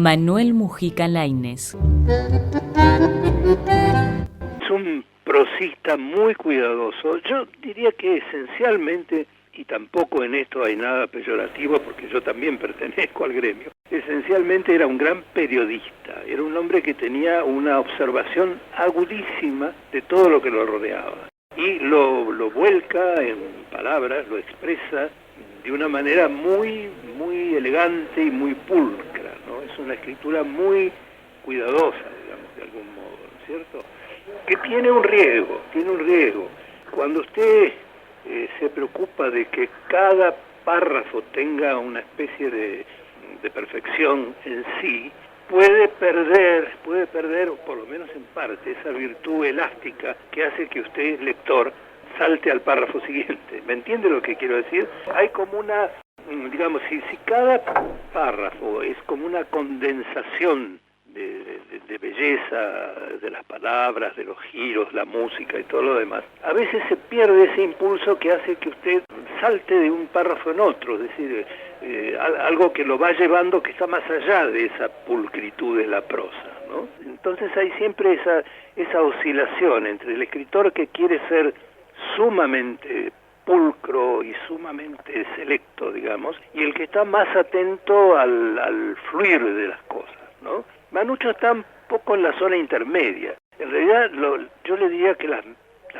Manuel Mujica Lainez. Es un prosista muy cuidadoso. Yo diría que esencialmente, y tampoco en esto hay nada peyorativo porque yo también pertenezco al gremio, esencialmente era un gran periodista, era un hombre que tenía una observación agudísima de todo lo que lo rodeaba y lo vuelca en palabras, lo expresa de una manera muy elegante y muy pulcra, ¿no? Es una escritura muy cuidadosa, digamos, de algún modo, ¿no es cierto? Que tiene un riesgo. Cuando usted se preocupa de que cada párrafo tenga una especie de perfección en sí, puede perder, o por lo menos en parte, esa virtud elástica que hace que usted, lector, salte al párrafo siguiente. ¿Me entiende lo que quiero decir? Hay como una, digamos, si cada párrafo es como una condensación de belleza, de las palabras, de los giros, la música y todo lo demás, a veces se pierde ese impulso que hace que usted salte de un párrafo en otro, es decir, algo que lo va llevando que está más allá de esa pulcritud de la prosa, ¿no? Entonces hay siempre esa oscilación entre el escritor que quiere ser sumamente pulcro y sumamente selecto, digamos, y el que está más atento al fluir de las cosas, ¿no? Manucho está un poco en la zona intermedia. En realidad, yo le diría que las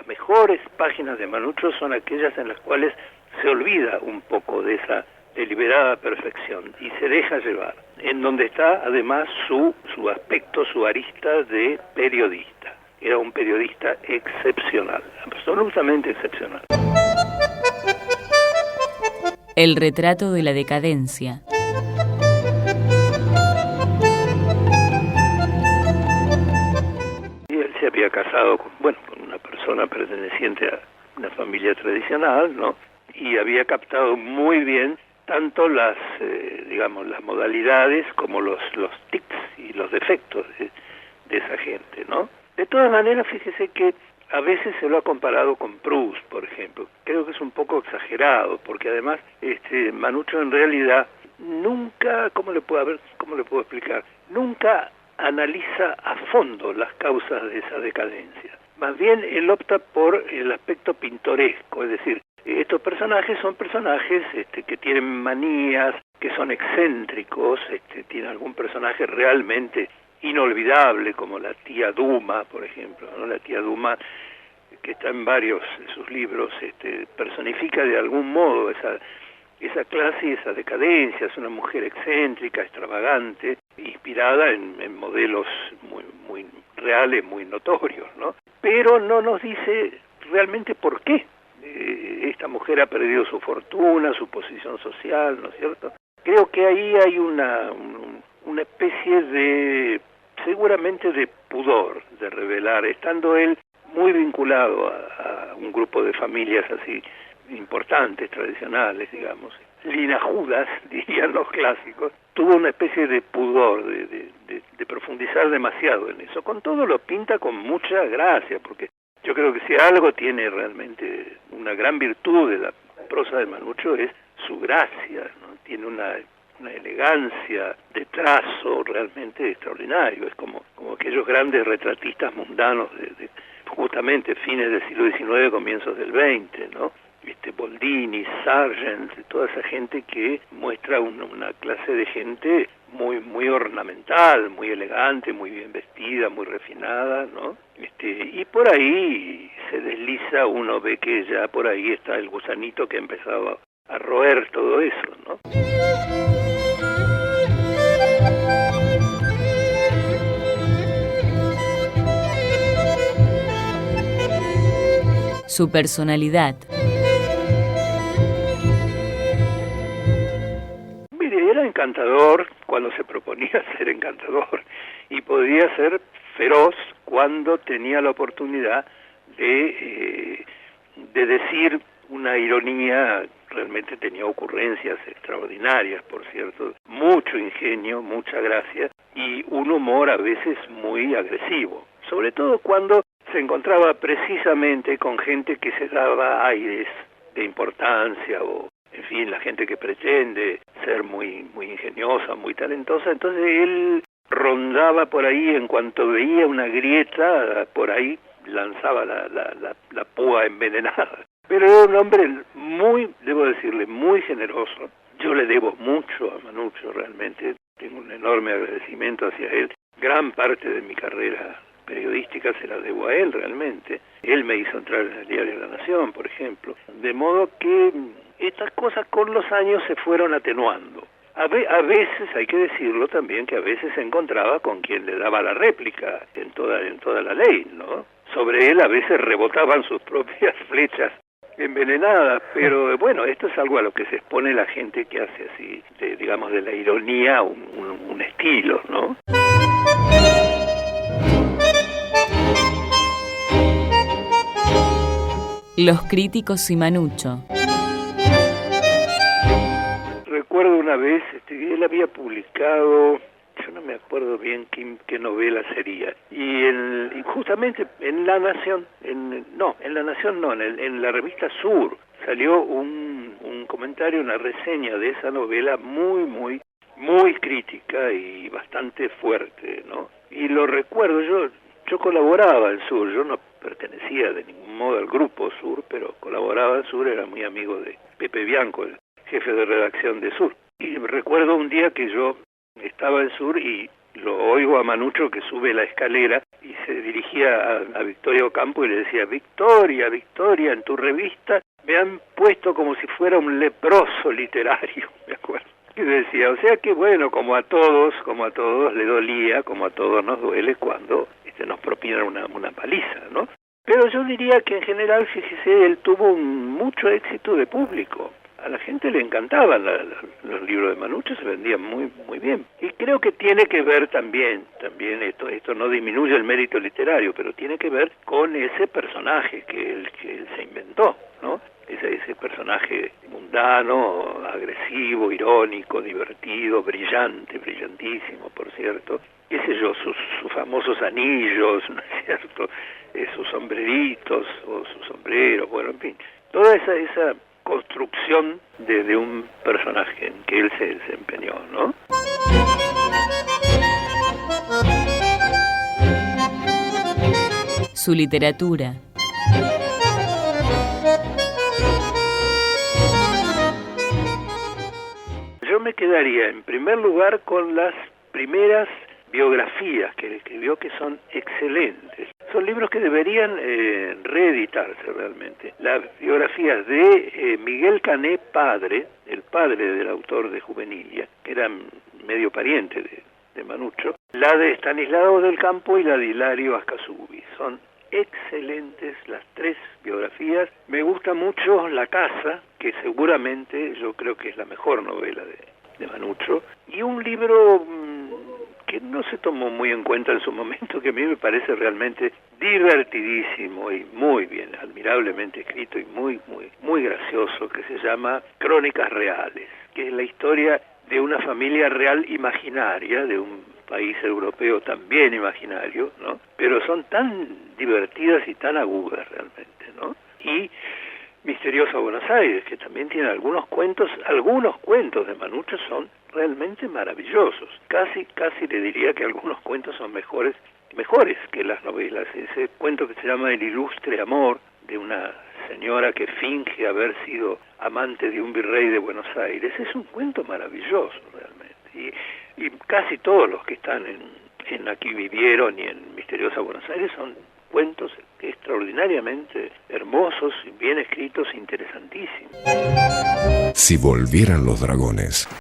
mejores páginas de Manucho son aquellas en las cuales se olvida un poco de esa deliberada perfección y se deja llevar, en donde está además su aspecto, su arista de periodista. Era un periodista excepcional, absolutamente excepcional. El retrato de la decadencia. Y él se había casado con una persona perteneciente a una familia tradicional, ¿no? Y había captado muy bien tanto las modalidades como los tics y los defectos de esa gente, ¿no? De todas maneras, fíjese que a veces se lo ha comparado con Proust, por ejemplo. Creo que es un poco exagerado, porque además Manucho en realidad nunca, ¿cómo le puedo explicar? Nunca analiza a fondo las causas de esa decadencia. Más bien él opta por el aspecto pintoresco, es decir, estos personajes son personajes que tienen manías, que son excéntricos, tiene algún personaje realmente inolvidable, como la tía Duma, por ejemplo, ¿no? La tía Duma, que está en varios de sus libros, personifica de algún modo esa clase y esa decadencia. Es una mujer excéntrica, extravagante, inspirada en modelos muy reales, muy notorios, ¿no? Pero no nos dice realmente por qué esta mujer ha perdido su fortuna, su posición social, ¿no es cierto? Creo que ahí hay una especie de, seguramente de pudor de revelar, estando él muy vinculado a un grupo de familias así importantes, tradicionales, digamos, linajudas, dirían los clásicos, tuvo una especie de pudor de profundizar demasiado en eso. Con todo lo pinta con mucha gracia, porque yo creo que si algo tiene realmente una gran virtud de la prosa de Manucho es su gracia, ¿no? Tiene una elegancia de trazo realmente extraordinario. Es como aquellos grandes retratistas mundanos de justamente fines del siglo XIX, comienzos del XX, ¿no? Boldini, Sargent, toda esa gente que muestra una clase de gente muy ornamental, muy elegante, muy bien vestida, muy refinada, ¿no? Y por ahí se desliza, uno ve que ya por ahí está el gusanito que ha empezado a roer todo eso, ¿no? Su personalidad. Mire, era encantador cuando se proponía ser encantador y podía ser feroz cuando tenía la oportunidad de decir una ironía. Realmente tenía ocurrencias extraordinarias, por cierto, mucho ingenio, mucha gracia y un humor a veces muy agresivo, sobre todo cuando se encontraba precisamente con gente que se daba aires de importancia o, en fin, la gente que pretende ser muy ingeniosa, muy talentosa, entonces él rondaba por ahí, en cuanto veía una grieta, por ahí lanzaba la púa envenenada. Pero era un hombre muy, debo decirle, muy generoso. Yo le debo mucho a Manuccio, realmente. Tengo un enorme agradecimiento hacia él. Gran parte de mi carrera periodística se la debo a él, realmente. Él me hizo entrar en el diario La Nación, por ejemplo. De modo que estas cosas con los años se fueron atenuando. A veces, hay que decirlo también, que a veces se encontraba con quien le daba la réplica en toda la ley, ¿no? Sobre él a veces rebotaban sus propias flechas envenenadas, pero bueno, esto es algo a lo que se expone la gente que hace así, digamos, de la ironía un estilo, ¿no? Los críticos y Manuccio. Recuerdo una vez, él había publicado, yo no me acuerdo bien qué novela sería, y justamente en La Nación, en la revista Sur, salió un comentario, una reseña de esa novela muy crítica y bastante fuerte, ¿no? Y lo recuerdo, yo colaboraba en Sur, yo no pertenecía de ningún modo al grupo Sur, pero colaboraba en Sur, era muy amigo de Pepe Bianco, el jefe de redacción de Sur. Y recuerdo un día que yo estaba en Sur y lo oigo a Manuccio que sube la escalera y se dirigía a Victoria Ocampo y le decía: Victoria, en tu revista me han puesto como si fuera un leproso literario, me acuerdo. Y decía, o sea que bueno, como a todos le dolía, como a todos nos duele cuando nos propinan una paliza, ¿no? Pero yo diría que en general, fíjese, él tuvo mucho éxito de público. A la gente le encantaban los libros de Manuccio, se vendían muy bien. Y creo que tiene que ver también esto no disminuye el mérito literario, pero tiene que ver con ese personaje que él se inventó, ¿no? Ese personaje mundano, agresivo, irónico, divertido, brillantísimo, por cierto. Qué sé yo, sus famosos anillos, ¿no es cierto? Sus sombreritos o sus sombreros, bueno, en fin. Toda esa construcción de un personaje en que él se desempeñó, ¿no? Su literatura. Yo me quedaría en primer lugar con las primeras biografías que él escribió, que son excelentes. Son libros que deberían reeditarse realmente. Las biografías de Miguel Cané, padre, el padre del autor de Juvenilia, que era medio pariente de Manuccio, la de Estanislao del Campo y la de Hilario Ascasubi. Son excelentes las tres biografías. Me gusta mucho La Casa, que seguramente yo creo que es la mejor novela de Manuccio, y un libro que no se tomó muy en cuenta en su momento, que a mí me parece realmente divertidísimo y muy bien, admirablemente escrito y muy gracioso, que se llama Crónicas Reales, que es la historia de una familia real imaginaria, de un país europeo también imaginario, ¿no? Pero son tan divertidas y tan agudas realmente, ¿no? Y Misteriosa Buenos Aires, que también tiene algunos cuentos de Manuccio son realmente maravillosos. Casi le diría que algunos cuentos son mejores que las novelas. Ese cuento que se llama El Ilustre Amor, de una señora que finge haber sido amante de un virrey de Buenos Aires, es un cuento maravilloso realmente. Y casi todos los que están en Aquí Vivieron y en Misteriosa Buenos Aires son cuentos extraordinariamente hermosos, bien escritos, interesantísimos. Si volvieran los dragones.